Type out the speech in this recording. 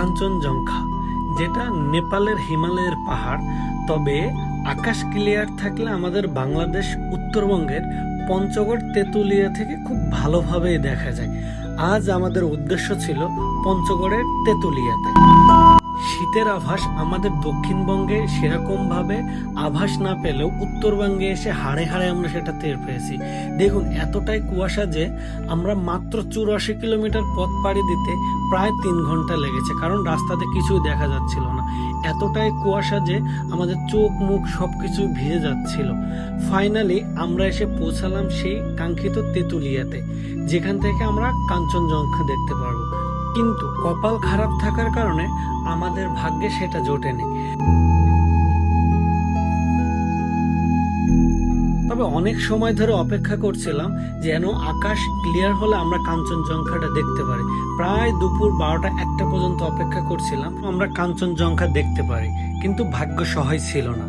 কাঞ্চনজঙ্ঘা, যেটা নেপালের হিমালয়ের পাহাড়। তবে আকাশ ক্লিয়ার থাকলে আমাদের বাংলাদেশ উত্তরবঙ্গের পঞ্চগড় তেঁতুলিয়া থেকে খুব ভালোভাবেই দেখা যায়। আজ আমাদের উদ্দেশ্য ছিল পঞ্চগড়ের তেঁতুলিয়াতে। শীতের আভাস আমাদের দক্ষিণবঙ্গে সেরকম ভাবে আভাস না পেলেও উত্তরবঙ্গে এসে হাড়ে হাড়ে আমরা সেটা টের পেয়েছি। দেখুন, এতটাই কুয়াশা যে আমরা মাত্র 84 কিলোমিটার পথ পাড়ি দিতে প্রায় 3 ঘন্টা লেগেছে, কারণ রাস্তাতে কিছুই দেখা যাচ্ছিল না। এতটাই কুয়াশা যে আমাদের চোখ মুখ সবকিছু ভিজে যাচ্ছিল। ফাইনালি আমরা এসে পৌঁছালাম সেই কাঙ্ক্ষিত তেঁতুলিয়াতে, যেখান থেকে আমরা কাঞ্চনজঙ্ঘা দেখতে পারবো। কিন্তু কপাল খারাপ থাকার কারণে আমাদের ভাগ্যে সেটা জোটেনি। তবে অনেক সময় ধরে অপেক্ষা করছিলাম যেন আকাশ ক্লিয়ার হলে আমরা কাঞ্চনজঙ্ঘাটা দেখতে পারি। প্রায় দুপুর 12টা-1টা পর্যন্ত অপেক্ষা করছিলাম আমরা কাঞ্চনজঙ্ঘা দেখতে পারি, কিন্তু ভাগ্য সহায় ছিল না।